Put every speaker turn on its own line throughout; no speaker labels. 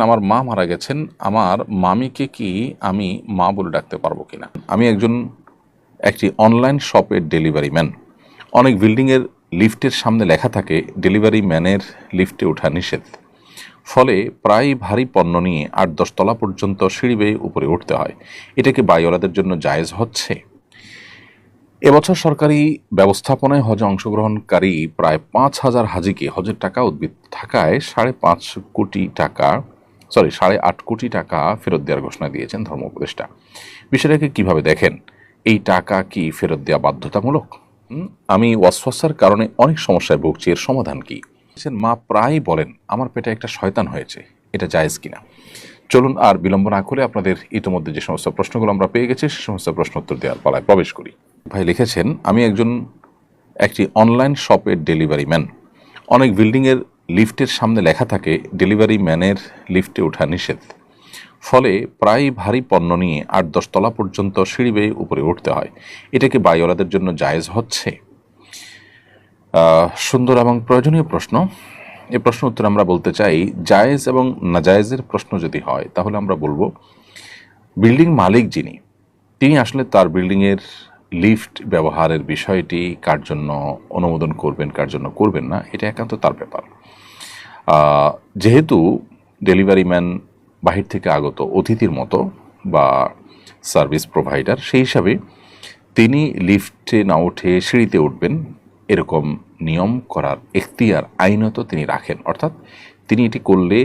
আমার মা মারা গেছেন, আমার মামিকে কি আমি মা বলে ডাকতে পারবো কিনা? আমি একটি অনলাইন শপের ডেলিভারি ম্যান। অনেক বিল্ডিংয়ের লিফটের সামনে লেখা থাকে ডেলিভারি ম্যানের লিফটে ওঠা নিষেধ। ফলে প্রায় ভারী পণ্য নিয়ে 8-10 তলা পর্যন্ত সিঁড়ি বেয়ে উপরে উঠতে হয়। এটা কি বাড়িওয়ালাদের জন্য জায়েজ হচ্ছে? এবছর সরকারি ব্যবস্থাপনায় হজে অংশগ্রহণকারী প্রায় 5,000 হাজিকে হজের টাকা উদ্ভিদ থাকায় 8.5 কোটি টাকা ফেরত দেওয়ার ঘোষণা দিয়েছেন ধর্ম উপদেষ্টা। বিষয়টাকে কিভাবে দেখেন? এই টাকা কি ফেরত দেওয়া বাধ্যতামূলক? আমি ওয়াসওয়াসার কারণে অনেক সমস্যায় ভুগছি, এর সমাধান কি? মা প্রায় বলেন আমার পেটে একটা শয়তান হয়েছে, এটা জায়েজ কিনা? চলুন আর বিলম্ব না করে আপনাদের ইতিমধ্যে যে সমস্ত প্রশ্নগুলো আমরা পেয়ে গেছি সে সমস্ত প্রশ্ন উত্তর দেওয়ার পালায় প্রবেশ করি। ভাই লিখেছেন, আমি একটি অনলাইন শপের ডেলিভারি ম্যান। অনেক বিল্ডিংয়ের লিফটের সামনে লেখা থাকে ডেলিভারি ম্যানের লিফটে ওঠা নিষেধ। ফলে প্রায় ভারী পণ্য নিয়ে 8-10 তলা পর্যন্ত সিঁড়ি বেয়ে উপরে উঠতে হয়। এটা কি বাড়িওয়ালাদের জন্য জায়েজ হচ্ছে? সুন্দর এবং প্রয়োজনীয় প্রশ্ন। এই প্রশ্ন উত্তর আমরা বলতে চাই, জায়েজ এবং নাজায়েজের প্রশ্ন যদি হয় তাহলে আমরা বলবো বিল্ডিং মালিক তিনি আসলে তার বিল্ডিংয়ের লিফট ব্যবহারের বিষয়টি কার জন্য অনুমোদন করবেন, কার জন্য করবেন না, এটা একান্ত তার ব্যাপার। যেহেতু ডেলিভারি ম্যান বাহির থেকে আগত অতিথির মতো বা সার্ভিস প্রোভাইডার, সেই হিসাবে তিনি লিফটে না উঠে সিঁড়িতে উঠবেন এরকম নিয়ম করার এখতিয়ার আইনত তিনি রাখেন। অর্থাৎ তিনি এটি করলে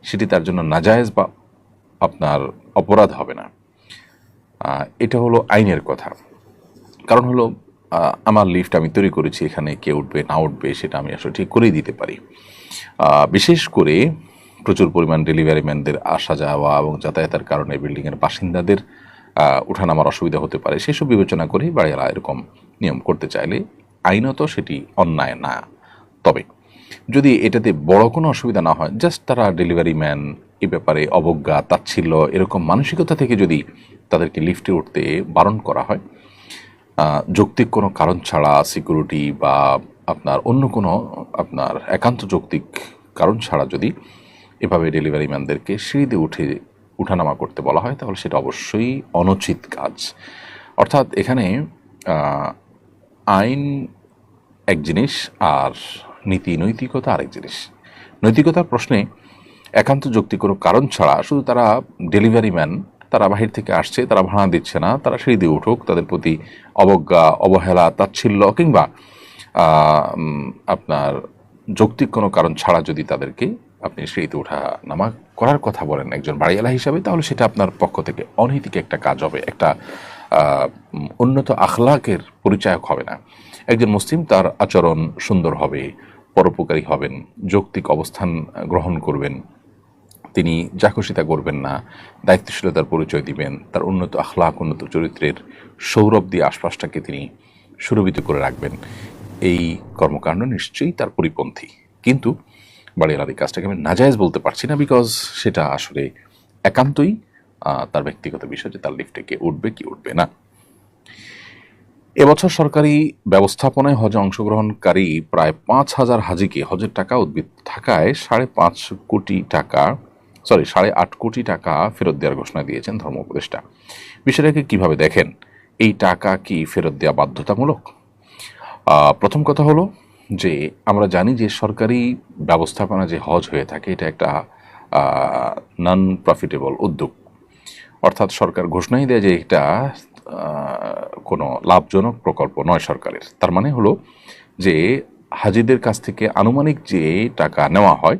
সেটি তার জন্য নাজায়েজ বা আপনার অপরাধ হবে না। এটা হলো আইনের কথা। কারণ হলো আমার লিফট আমি তৈরি করেছি, এখানে কে উঠবে না উঠবে সেটা আমি আসলে ঠিক করেই দিতে পারি। বিশেষ করে প্রচুর পরিমাণ ডেলিভারি ম্যানদের আসা যাওয়া এবং যাতায়াতের কারণে বিল্ডিংয়ের বাসিন্দাদের উঠানামার অসুবিধা হতে পারে, সেসব বিবেচনা করেই বাড়িওয়ালা এরকম নিয়ম করতে চাইলে আইনত সেটি অন্যায় না। তবে যদি এটাতে বড় কোনো অসুবিধা না হয়, জাস্ট তারা ডেলিভারি ম্যান, এ ব্যাপারে অবজ্ঞা তাচ্ছিল্য এরকম মানসিকতা থেকে যদি তাদেরকে লিফটে উঠতে বারণ করা হয়, যৌক্তিক কোনো কারণ ছাড়া, সিকিউরিটি বা আপনার অন্য কোনো আপনার একান্ত যৌক্তিক কারণ ছাড়া যদি এভাবে ডেলিভারি ম্যানদেরকে সিঁড়িতে উঠানামা করতে বলা হয় তাহলে সেটা অবশ্যই অনুচিত কাজ। অর্থাৎ এখানে আইন এক জিনিস আর নৈতিকতা আরেক জিনিস। নৈতিকতার প্রশ্নে একান্ত যৌক্তিক কোনো কারণ ছাড়া শুধু তারা ডেলিভারি ম্যান, তারা বাহির থেকে আসছে, তারা ভাড়া দিচ্ছে না, তারা সিঁড়ি দিয়ে উঠুক, তাদের প্রতি অবজ্ঞা, অবহেলা, তাচ্ছিল্য কিংবা আপনার যৌক্তিক কোনো কারণ ছাড়া যদি তাদেরকে আপনি সিঁড়িতে ওঠা নামা করার কথা বলেন একজন বাড়িওয়ালা হিসাবে, তাহলে সেটা আপনার পক্ষ থেকে অনৈতিক একটা কাজ হবে, একটা উন্নত আখলাকের পরিচায়ক হবে না। একজন মুসলিম তার আচরণ সুন্দর হবে, পরোপকারী হবেন, যৌক্তিক অবস্থান গ্রহণ করবেন, তিনি যা খুশি তা করবেন না, দায়িত্বশীলতার পরিচয় দিবেন, তার উন্নত আখলাক, উন্নত চরিত্রের সৌরভ দিয়ে আশপাশটাকে তিনি সুরভিত করে রাখবেন। এই কর্মকাণ্ড নিশ্চয়ই তার পরিপন্থী। কিন্তু বাড়িওয়ালার কাজটাকে আমি নাজায়েজ বলতে পারছি না, বিকজ সেটা আসলে একান্তই তার ব্যক্তিগত বিষয় যে তার লিফটে কে উঠবে কি উঠবে না। এবছর সরকারি ব্যবস্থাপনায় হজে অংশগ্রহণকারী প্রায় 5,000 হাজিকে হজের টাকা উদ্ভিদ থাকায় 8.5 কোটি টাকা ফেরত দেওয়ার ঘোষণা দিয়েছেন ধর্ম উপদেষ্টা। বিষয়টাকে কিভাবে দেখেন? এই টাকা কি ফেরত দেওয়া বাধ্যতামূলক? প্রথম কথা হলো যে আমরা জানি যে সরকারি ব্যবস্থাপনা যে হজ হয়ে থাকে এটা একটা নন প্রফিটেবল উদ্যোগ। অর্থাৎ সরকার ঘোষণাই দেয় যে এটা কোনো লাভজনক প্রকল্প নয় সরকারের। তার মানে হলো যে হাজিদের কাছ থেকে আনুমানিক যে টাকা নেওয়া হয়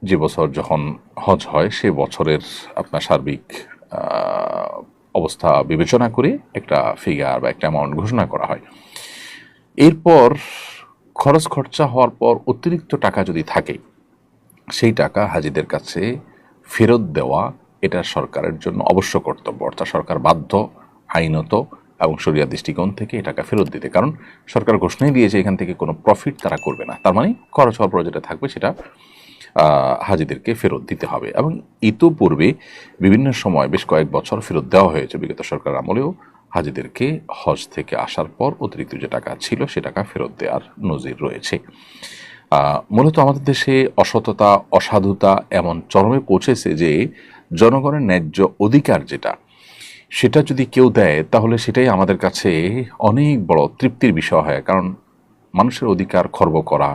যে বছর যখন হজ হয় সে বছরের আপনার সার্বিক অবস্থা বিবেচনা করে একটা ফিগার বা একটা অ্যামাউন্ট ঘোষণা করা হয়। এরপর খরচ খরচা হওয়ার পর অতিরিক্ত টাকা যদি থাকে সেই টাকা হাজিদের কাছে ফেরত দেওয়া এটা সরকারের জন্য অবশ্য কর্তব্য। অর্থাৎ সরকার বাধ্য আইনত এবং শরিয়া দৃষ্টিকোণ থেকে এই টাকা ফেরত দিতে, কারণ সরকার ঘোষণাই দিয়েছে এখান থেকে কোনো প্রফিট তারা করবে না। তার মানে খরচ হওয়ার পর যেটা থাকবে সেটা হাজিদেরকে ফেরত দিতে হবে। এবং ইতোপূর্বে বিভিন্ন সময় বেশ কয়েক বছর ফেরত দেওয়া হয়েছে, বিগত সরকার আমলেও হাজিদেরকে হজ থেকে আসার পর অতিরিক্ত যে টাকা ছিল সে টাকা ফেরত দেওয়ার নজির রয়েছে। মূলত আমাদের দেশে অসততা, অসাধুতা এমন চরমে পৌঁছেছে যে জনগণের ন্যায্য অধিকার যেটা, সেটা যদি কেউ দেয় তাহলে সেটাই আমাদের কাছে অনেক বড় তৃপ্তির বিষয় হয়। কারণ মানুষের অধিকার খর্ব করা,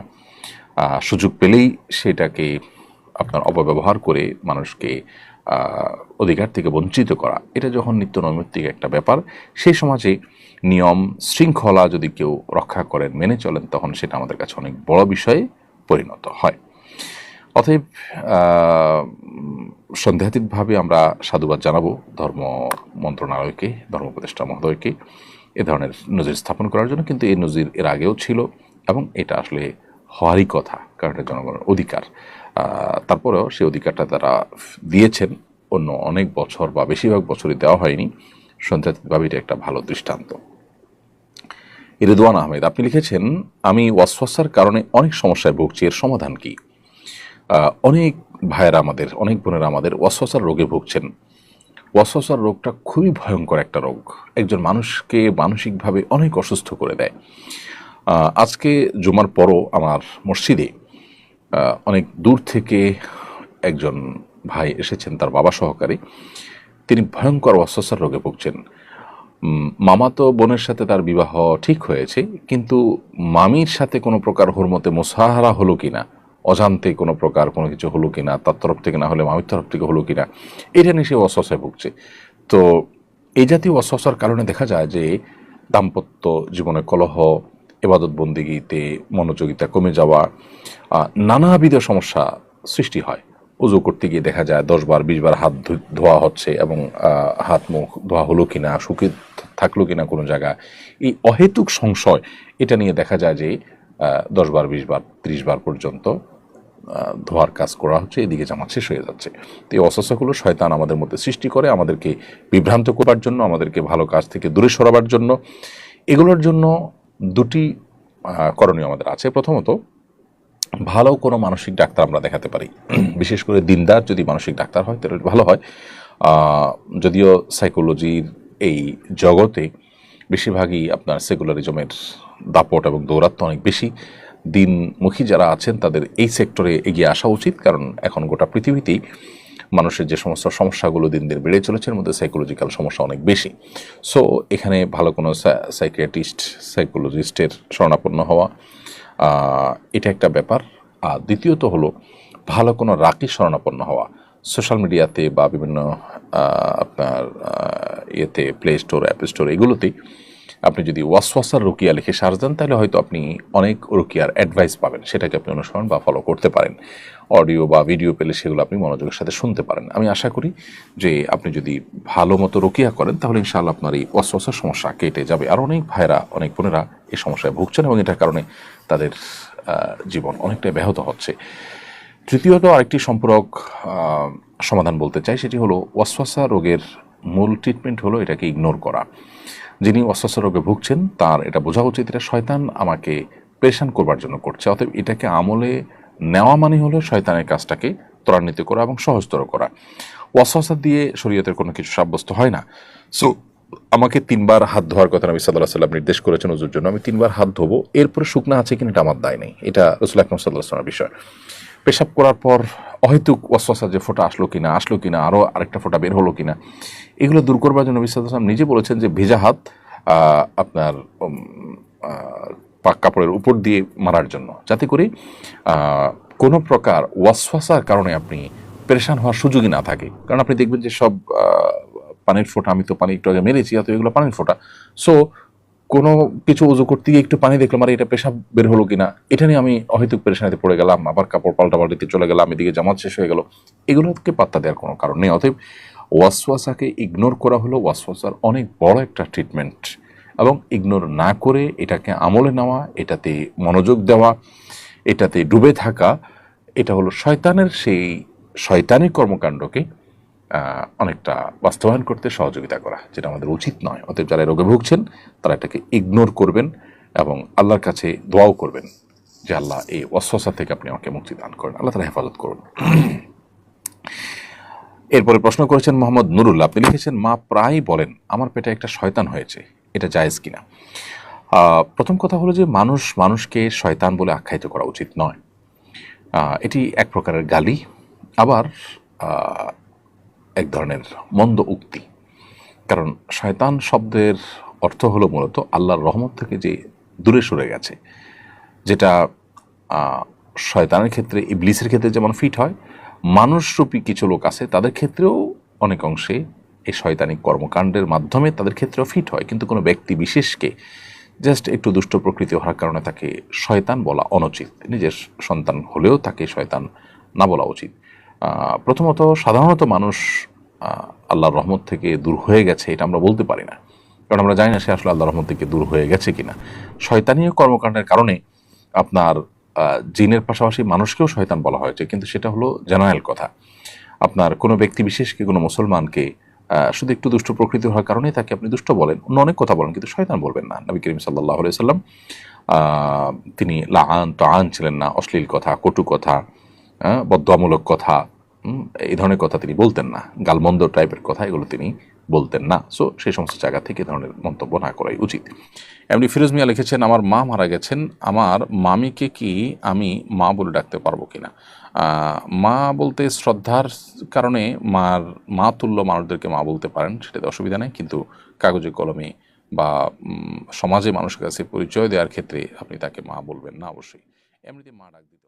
সুযোগ পেলেই সেটাকে আপনার অপব্যবহার করে মানুষকে অধিকার থেকে বঞ্চিত করা, এটা যখন নিত্য নৈমিত্তিক একটা ব্যাপার, সেই সমাজে নিয়ম শৃঙ্খলা যদি কেউ রক্ষা করেন, মেনে চলেন, তখন সেটা আমাদের কাছে অনেক বড় বিষয়ে পরিণত হয়। অতএব সন্দেহাতীতভাবে আমরা সাধুবাদ জানাবো ধর্ম মন্ত্রণালয়কে, ধর্ম উপদেষ্টা মহোদয়কে এ ধরনের নজির স্থাপন করার জন্য। কিন্তু এই নজির এর আগেও ছিল এবং এটা আসলে হওয়ারই কথা, কারণ এটা জনগণের অধিকার। তারপরেও সেই অধিকারটা তারা দিয়েছেন, অন্য অনেক বছর বা বেশিরভাগ বছরই দেওয়া হয়নি। সন্দেহাতীতভাবে এটা একটা ভালো দৃষ্টান্ত। রিদওয়ান আহমেদ, আপনি লিখেছেন, আমি ওয়াসওয়াসার কারণে অনেক সমস্যায় ভুগছি, এর সমাধান কি? অনেক ভাইয়েরা আমাদের, অনেক বোনেরা আমাদের ওয়াসওয়াসার রোগে ভুগছেন। ওয়াসওয়াসার রোগটা খুবই ভয়ঙ্কর একটা রোগ, একজন মানুষকে মানসিকভাবে অনেক অসুস্থ করে দেয়। আজকে জুমার পরও আমার মসজিদে অনেক দূর থেকে একজন ভাই এসেছেন, তার বাবা সহকারে। তিনি ভয়ঙ্কর ওয়াসওয়াসার রোগে ভুগছেন। মামাতো বোনের সাথে তার বিবাহ ঠিক হয়েছে, কিন্তু মামির সাথে কোনো প্রকার হুরমতে মুসাহারা হলো কিনা, অজান্তে কোনো প্রকার কোনো কিছু হলো কিনা, তার তরফ থেকে না হলে মামির তরফ থেকে হলো কিনা, এটা নিয়ে সে ওয়াসওয়াসায় ভুগছে। তো এই জাতীয় ওয়াসওয়াসার কারণে দেখা যায় যে দাম্পত্য জীবনে কলহ, ইবাদত বন্দিগিতে মনোযোগিতা কমে যাওয়া, নানাবিধ সমস্যা সৃষ্টি হয়। উজু করতে গিয়ে দেখা যায় 10 বার 20 বার হাত ধোয়া হচ্ছে এবং হাত মুখ ধোয়া হলো কিনা, শুকিয়ে থাকলো কিনা কোনো জায়গা, এই অহেতুক সংশয়, এটা নিয়ে দেখা যায় যে 10 বার 20 বার 30 বার পর্যন্ত ধোয়ার কাজ করা হচ্ছে, এদিকে জামাত শেষ হয়ে যাচ্ছে। তো এই অস্বস্থাগুলো শয়তান আমাদের মধ্যে সৃষ্টি করে, আমাদেরকে বিভ্রান্ত করবার জন্য, আমাদেরকে ভালো কাজ থেকে দূরে সরাবার জন্য। এগুলোর জন্য দুটি করণীয় আমাদের আছে। প্রথমত, ভালো কোনো মানসিক ডাক্তার আমরা দেখাতে পারি, বিশেষ করে দিনদার যদি মানসিক ডাক্তার হয় তাহলে ভালো হয়। যদিও সাইকোলজির এই জগতে বেশিরভাগই আপনার সেকুলারিজমের দাপট এবং দৌরাত্ম্য অনেক বেশি। দিনমুখী যারা আছেন তাদের এই সেক্টরে এগিয়ে আসা উচিত, কারণ এখন গোটা পৃথিবীতেই মানুষের যে সমস্ত সমস্যাগুলো দিন দিন বেড়ে চলেছে, এর মধ্যে সাইকোলজিক্যাল সমস্যা অনেক বেশি। সো এখানে ভালো কোনো সাইকিয়াট্রিস্ট, সাইকোলজিস্টের শরণাপন্ন হওয়া, এটা একটা ব্যাপার। আর দ্বিতীয়ত হলো ভালো কোনো রাকি শরণাপন্ন হওয়া। সোশ্যাল মিডিয়াতে বা বিভিন্ন আপনার ইয়েতে, প্লে স্টোর, অ্যাপ স্টোর, এগুলোতেই আপনি যদি ওয়াসওয়াসার রুকিয়া লিখে সার্চ দেন তাহলে হয়তো আপনি অনেক রুকিয়ার অ্যাডভাইস পাবেন, সেটাকে আপনি অনুসরণ বা ফলো করতে পারেন। অডিও বা ভিডিও পেলে সেগুলো আপনি মনোযোগের সাথে শুনতে পারেন। আমি আশা করি যে আপনি যদি ভালো মতো রুকিয়া করেন তাহলে ইনশাআল্লাহ আপনার এই ওয়াসওয়াসার সমস্যা কেটে যাবে। আর অনেক ভাইরা, অনেক বোনেরা এই সমস্যায় ভুগছেন এবং এটার কারণে তাদের জীবন অনেকটা ব্যাহত হচ্ছে। তৃতীয়ত আরেকটি সম্পূরক সমাধান বলতে চাই, সেটি হলো ওয়াসওয়াসা রোগের মূল ট্রিটমেন্ট হলো এটাকে ইগনোর করা। যিনি ওয়াসওয়াসা রোগে ভুগছেন তার এটা বোঝা উচিত এটা শয়তান আমাকে পেরেশান করবার জন্য করছে। অতএব এটাকে আমলে নেওয়া মানে হলো শয়তানের কাজটাকে ত্বরান্বিত করা এবং সহজতর করা। ওয়াসওয়াসা দিয়ে শরীয়তের কোনো কিছু সাব্যস্ত হয় না। সো আমাকে 3 বার হাত ধোয়ার কথা নবী সাল্লাল্লাহু আলাইহি ওয়াসাল্লাম নির্দেশ করেছেন ওযুর জন্য। আমি 3 বার হাত ধোবো, এরপরে শুকনা আছে কিনা এটা আমার দায় নেই, এটা রাসূল আকরাম সাল্লাল্লাহু আলাইহি ওয়াসাল্লামের বিষয়। পেশাব করার পর অহেতুক ওয়াসওয়াসা যে ফোঁটা আসলো কিনা, আরও আরেকটা ফোঁটা বের হলো কিনা, এগুলো দূর করবার জন্য নবী সাল্লাল্লাহু আলাইহি ওয়াসাল্লাম নিজে বলেছেন যে ভেজা হাত আপনার পাক কাপড়ের উপর দিয়ে মারার জন্য, যাতে করে কোনো প্রকার ওয়াসওয়াসার কারণে আপনি পেরেশান হওয়ার সুযোগই না থাকে। কারণ আপনি দেখবেন যে সব পানির ফোঁটা, আমি তো পানি একটু আগে মেরেছি, অত এগুলো পানির ফোঁটা। সো কোনো কিছু উজু করতে গিয়ে একটু পানি দেখলাম, আর এটা পেশাব বের হলো কিনা, এটা নিয়ে আমি অহেতুক পেরেশানিতে পড়ে গেলাম, আবার কাপড় পাল্টাপাল্টিতে চলে গেলাম, এদিকে জামাত শেষ হয়ে গেল, এগুলোকে পাত্তা দেওয়ার কোনো কারণ নেই। অতএব ওয়াসওয়াসাকে ইগনোর করা হলো ওয়াসওয়াসার অনেক বড় একটা ট্রিটমেন্ট, এবং ইগনোর না করে এটাকে আমলে নেওয়া, এটাতে মনোযোগ দেওয়া, এটাতে ডুবে থাকা, এটা হলো শয়তানের সেই শয়তানি কর্মকাণ্ডকে অনেকটা বাস্তবায়ন করতে সহযোগিতা করা, যেটা আমাদের উচিত নয়। অতএব যারা রোগে ভুগছেন তারা এটাকে ইগনোর করবেন এবং আল্লাহর কাছে দোয়াও করবেন যে আল্লাহ এই ওয়াসওয়াসা থেকে আপনি আমাকে মুক্তি দান করেন, আল্লাহ তাআলা হেফাজত করুন। এরপরে প্রশ্ন করেছেন মোহাম্মদ নুরুল্লাহ, আপনি লিখেছেন, মা প্রায় বলেন আমার পেটে একটা শয়তান হয়েছে, এটা জায়েজ কিনা? প্রথম কথা হলো যে মানুষকে শয়তান বলে আখ্যায়িত করা উচিত নয়। এটি এক প্রকারের গালি, আবার আহ, এক ধরনের মন্দ উক্তি। কারণ শয়তান শব্দের অর্থ হলো মূলত আল্লাহর রহমত থেকে যে দূরে সরে গেছে, যেটা আহ, শয়তানের ক্ষেত্রে, ইবলিসের ক্ষেত্রে যেমন ফিট হয়, মানুষরূপী কিছু লোক আছে তাদের ক্ষেত্রেও অনেক অংশে এই শয়তানিক কর্মকাণ্ডের মাধ্যমে তাদের ক্ষেত্রেও ফিট হয়। কিন্তু কোনো ব্যক্তি বিশেষকে জাস্ট একটু দুষ্ট প্রকৃতি হওয়ার কারণে তাকে শয়তান বলা অনুচিত। নিজের সন্তান হলেও তাকে শয়তান না বলা উচিত। প্রথমত সাধারণত মানুষ আল্লাহর রহমত থেকে দূর হয়ে গেছে এটা আমরা বলতে পারি না, কারণ আমরা জানি না সে আসলে আল্লাহর রহমত থেকে দূর হয়ে গেছে কিনা। শয়তানীয় কর্মকাণ্ডের কারণে আপনার জিনের পাশাপাশি মানুষকেও শয়তান বলা হয়েছে, কিন্তু সেটা হলো জেনারেল কথা। আপনার কোনো ব্যক্তি বিশেষকে, কোনো মুসলমানকে শুধু একটু দুষ্ট প্রকৃতি হওয়ার কারণে তাকে আপনি দুষ্ট বলেন, অন্য অনেক কথা বলেন, কিন্তু শয়তান বলবেন না। নবী করিম সাল্লাল্লাহু আলাইহি সাল্লাম তিনি লাআন তাআন ছিলেন না, অশ্লীল কথা, কটু কথা, বদদোয়ামূলক কথা, এই ধরনের কথা তিনি বলতেন না, গালমন্দ টাইপের কথা এগুলো তিনি বলতেন না। সো সেই সমস্ত জায়গা থেকে এ ধরনের মন্তব্য না করাই উচিত। এমনি ফিরোজ মিয়া লিখেছেন, আমার মা মারা গেছেন, আমার মামিকে কি আমি মা বলে ডাকতে পারবো কিনা? মা বলতে শ্রদ্ধার কারণে মা তুল্য মানুষদেরকে মা বলতে পারেন, সেটাতে অসুবিধা নেই। কিন্তু কাগজে কলমে বা সমাজে মানুষের কাছে পরিচয় দেওয়ার ক্ষেত্রে আপনি তাকে মা বলবেন না অবশ্যই। এমনিতে মা ডাক দিতে